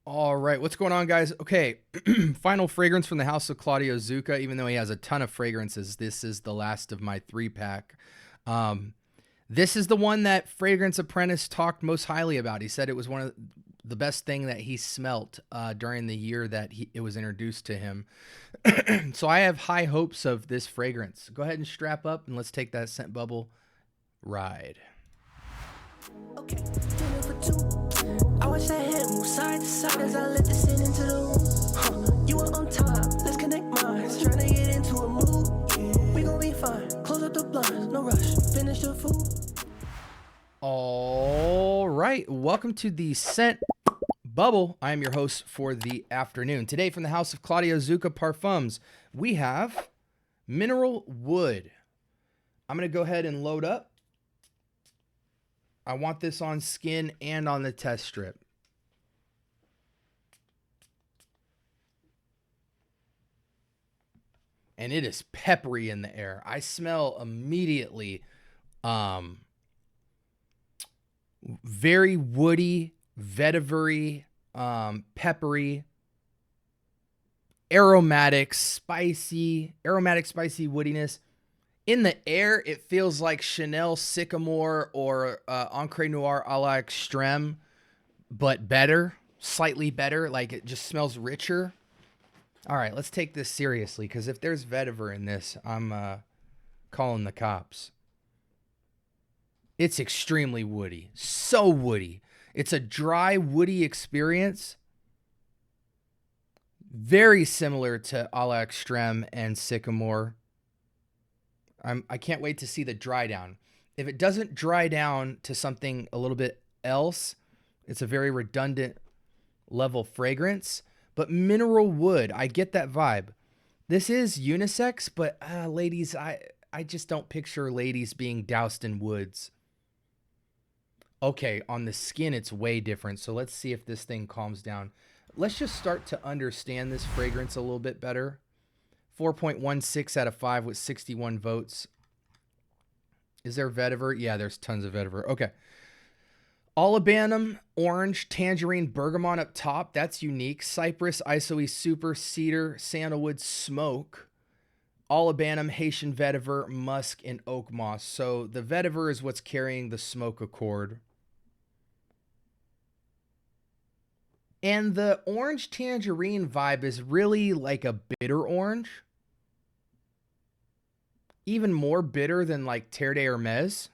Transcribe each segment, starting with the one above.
All right, what's going on, guys? Okay, final fragrance from the house of Claudio Zucca. Even though he has a ton of fragrances, this is the last of my 3-pack. This is the one that Fragrance Apprentice talked most highly about. He said it was one of the best thing that he smelt during the year that it was introduced to him. So I have high hopes of this fragrance. Go ahead and strap up and let's take that scent bubble ride. Okay, for two. I watch that head move side to side as I let the sin into the room. You were on top, let's connect minds. Trying to get into a mood. We gon' be fine. Close up the blinds, no rush. Finish the food. All right, welcome to the scent bubble. I am your host for the afternoon. Today, from the house of Claudio Zucca Parfums, we have Mineral Wood. I'm gonna go ahead and load up. I want this on skin and on the test strip. And it is peppery in the air. I smell immediately very woody, vetiver-y, peppery, aromatic, spicy woodiness. In the air, it feels like Chanel Sycamore or Encre Noir a la Extreme, but better, slightly better. Like, it just smells richer. All right, let's take this seriously, because if there's vetiver in this, I'm calling the cops. It's extremely woody, so woody. It's a dry, woody experience. Very similar to a la Extreme and Sycamore. I can't wait to see the dry down. If it doesn't dry down to something a little bit else, it's a very redundant level fragrance. But Mineral Wood, I get that vibe. This is unisex, but ladies, I just don't picture ladies being doused in woods. Okay, on the skin, it's way different. So let's see if this thing calms down. Let's just start to understand this fragrance a little bit better. 4.16 out of 5 with 61 votes. Is there vetiver? Yeah, there's tons of vetiver. Okay. Olibanum, orange, tangerine, bergamot up top. That's unique. Cypress, isoe, super, cedar, sandalwood, smoke. Olibanum, Haitian vetiver, musk, and oak moss. So the vetiver is what's carrying the smoke accord. And the orange tangerine vibe is really like a bitter orange. Even more bitter than like Terre de Hermes.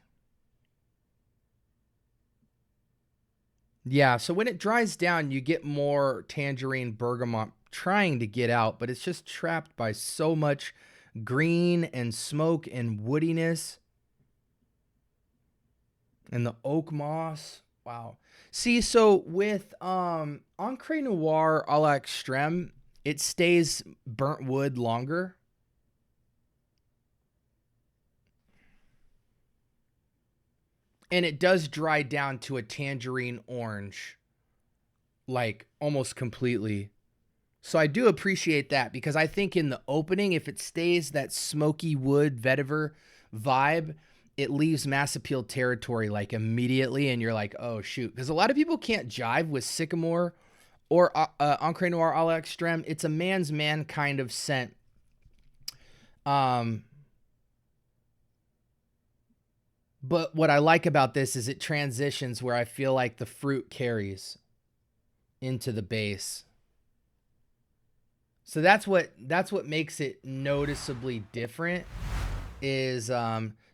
Yeah, so when it dries down, you get more tangerine bergamot trying to get out, but it's just trapped by so much green and smoke and woodiness. And the oak moss. Wow. See, so with Encre Noir a la Extreme, it stays burnt wood longer. And it does dry down to a tangerine orange, like almost completely. So I do appreciate that, because I think in the opening, if it stays that smoky wood vetiver vibe, it leaves mass appeal territory like immediately. And you're like, oh, shoot. Because a lot of people can't jive with Sycamore or Encre Noir a la Extreme. It's a man's man kind of scent. But what I like about this is it transitions where I feel like the fruit carries into the base. So that's what makes it noticeably different is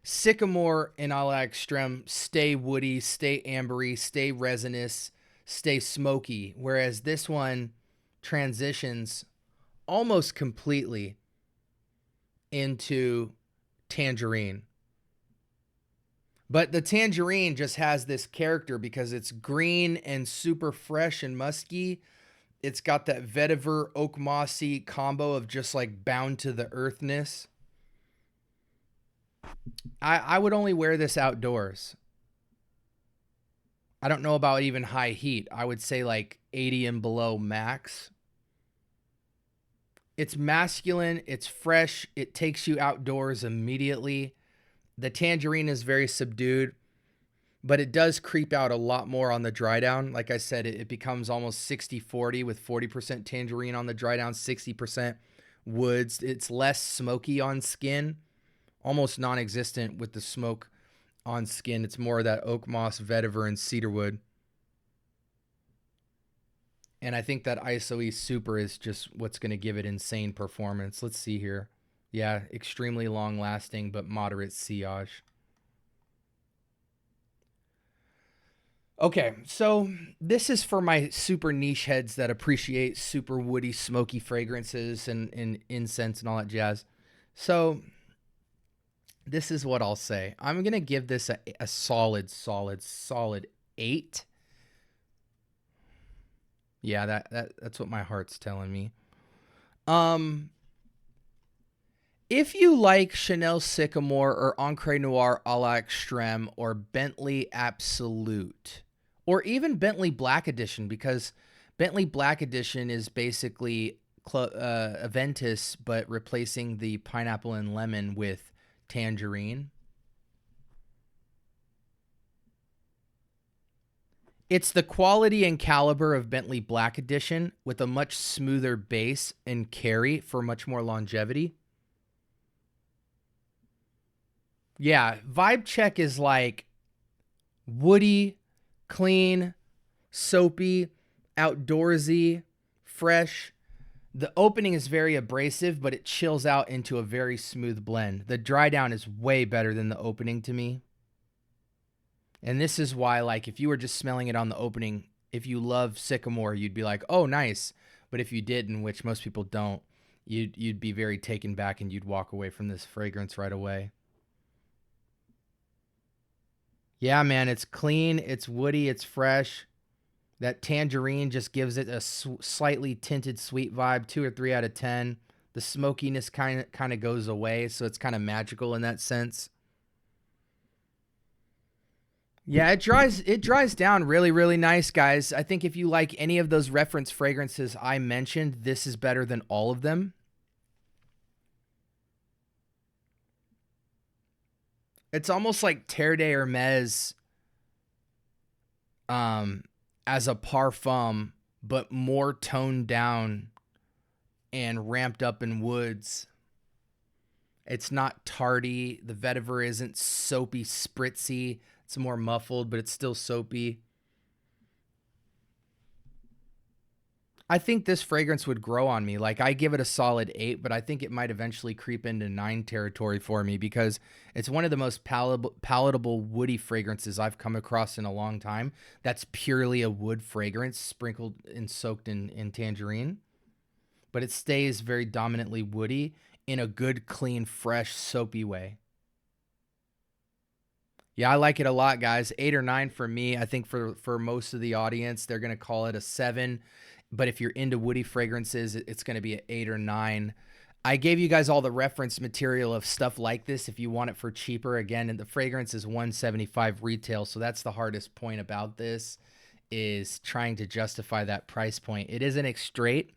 Sycamore and a la Extreme stay woody, stay ambery, stay resinous, stay smoky. Whereas this one transitions almost completely into tangerine. But the tangerine just has this character because it's green and super fresh and musky. It's got that vetiver oak mossy combo of just like bound to the earthness. I would only wear this outdoors. I don't know about even high heat. I would say like 80 and below max. It's masculine. It's fresh. It takes you outdoors immediately. The tangerine is very subdued. but it does creep out a lot more on the dry down. Like I said, it becomes almost 60-40 with 40% tangerine on the dry down, 60% woods. It's less smoky on skin, almost non-existent with the smoke on skin. It's more of that oak moss, vetiver, and cedarwood. And I think that ISOE Super is just what's going to give it insane performance. Let's see here. Yeah, extremely long lasting, but moderate sillage. Okay, so this is for my super niche heads that appreciate super woody, smoky fragrances and incense and all that jazz. So this is what I'll say. I'm going to give this a solid 8. Yeah, that's what my heart's telling me. If you like Chanel Sycamore or Encre Noir a la Extreme or Bentley Absolute, or even Bentley Black Edition, because Bentley Black Edition is basically Aventus, but replacing the pineapple and lemon with tangerine. It's the quality and caliber of Bentley Black Edition with a much smoother base and carry for much more longevity. Yeah, vibe check is like woody, clean, soapy, outdoorsy, fresh. The opening is very abrasive, but it chills out into a very smooth blend. The dry down is way better than the opening to me. And this is why, like, if you were just smelling it on the opening, if you love Sycamore, you'd be like, oh, nice. But if you didn't, which most people don't, you'd be very taken back and you'd walk away from this fragrance right away. Yeah, man, it's clean, it's woody, it's fresh. That tangerine just gives it a slightly tinted sweet vibe, 2 or 3 out of 10. The smokiness kind of goes away, so it's kind of magical in that sense. Yeah, it dries down really, really nice, guys. I think if you like any of those reference fragrances I mentioned, this is better than all of them. It's almost like Terre de Hermes as a parfum, but more toned down and ramped up in woods. It's not tardy. The vetiver isn't soapy, spritzy. It's more muffled, but it's still soapy. I think this fragrance would grow on me. Like, I give it a solid 8, but I think it might eventually creep into 9 territory for me because it's one of the most palatable woody fragrances I've come across in a long time. That's purely a wood fragrance sprinkled and soaked in tangerine. But it stays very dominantly woody in a good, clean, fresh, soapy way. Yeah, I like it a lot, guys. 8 or 9 for me. I think for most of the audience, they're going to call it a 7. But if you're into woody fragrances, it's going to be an 8 or 9. I gave you guys all the reference material of stuff like this if you want it for cheaper. Again, and the fragrance is $175 retail, so that's the hardest point about this, is trying to justify that price point. It isn't straight.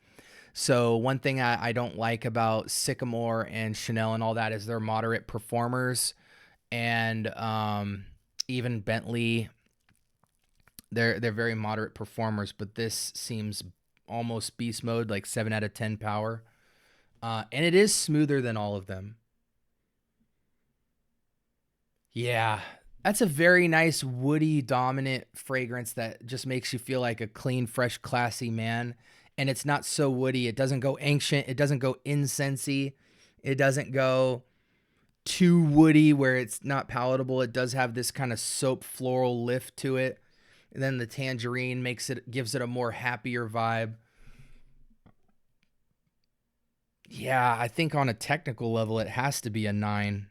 So one thing I don't like about Sycamore and Chanel and all that is they're moderate performers, and even Bentley, they're very moderate performers. But this seems almost beast mode, like 7 out of 10 power. And it is smoother than all of them. Yeah, that's a very nice woody dominant fragrance that just makes you feel like a clean, fresh, classy man. And it's not so woody. It doesn't go ancient. It doesn't go incensey. It doesn't go too woody where it's not palatable. It does have this kind of soap floral lift to it. And then the tangerine gives it a more happier vibe. Yeah, I think on a technical level, it has to be a 9.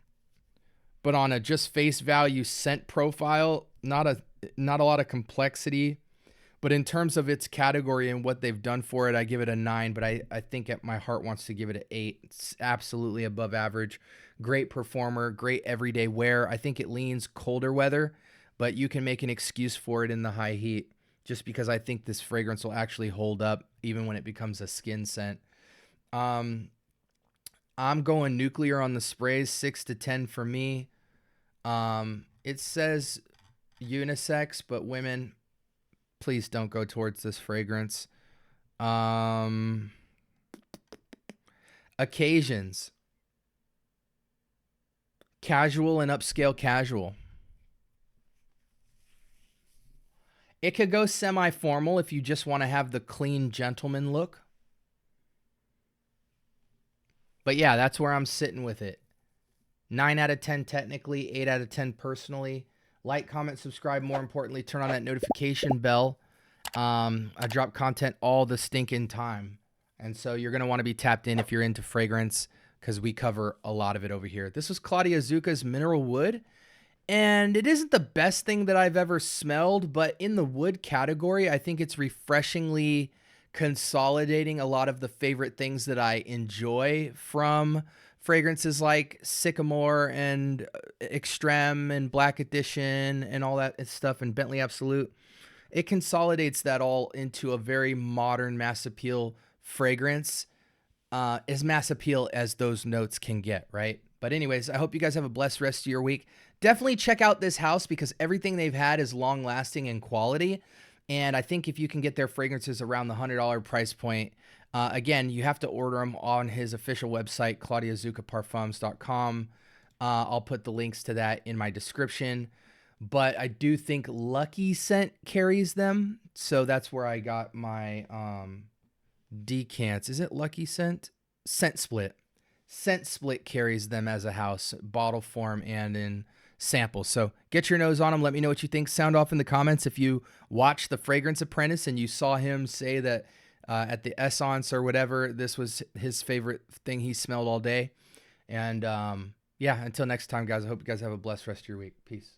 But on a just face value scent profile, not a lot of complexity. But in terms of its category and what they've done for it, I give it a 9. But I think my heart wants to give it an 8. It's absolutely above average. Great performer, great everyday wear. I think it leans colder weather, but you can make an excuse for it in the high heat, just because I think this fragrance will actually hold up even when it becomes a skin scent. I'm going nuclear on the sprays, 6 to 10 for me. It says unisex, but women, please don't go towards this fragrance. Occasions. Casual and upscale casual. It could go semi-formal if you just want to have the clean gentleman look. But yeah, that's where I'm sitting with it. 9 out of 10 technically, 8 out of 10 personally. Like, comment, subscribe. More importantly, turn on that notification bell. I drop content all the stinking time. And so you're going to want to be tapped in if you're into fragrance, because we cover a lot of it over here. This was Claudio Zucca's Mineral Wood. And it isn't the best thing that I've ever smelled, but in the wood category, I think it's refreshingly consolidating a lot of the favorite things that I enjoy from fragrances like Sycamore and Extreme and Black Edition and all that stuff, and Bentley Absolute. It consolidates that all into a very modern mass appeal fragrance, as mass appeal as those notes can get, right? But anyways, I hope you guys have a blessed rest of your week. Definitely check out this house because everything they've had is long lasting and quality. And I think if you can get their fragrances around the $100 price point, again, you have to order them on his official website, claudiozuccaparfums.com. I'll put the links to that in my description. But I do think Lucky Scent carries them. So that's where I got my decants. Is it Lucky Scent? Scent Split. Scent Split carries them as a house, bottle form and in samples. So get your nose on them. Let me know what you think. Sound off in the comments if you watched The Fragrance Apprentice and you saw him say that at the Essence or whatever, this was his favorite thing he smelled all day. And yeah, until next time, guys, I hope you guys have a blessed rest of your week. Peace.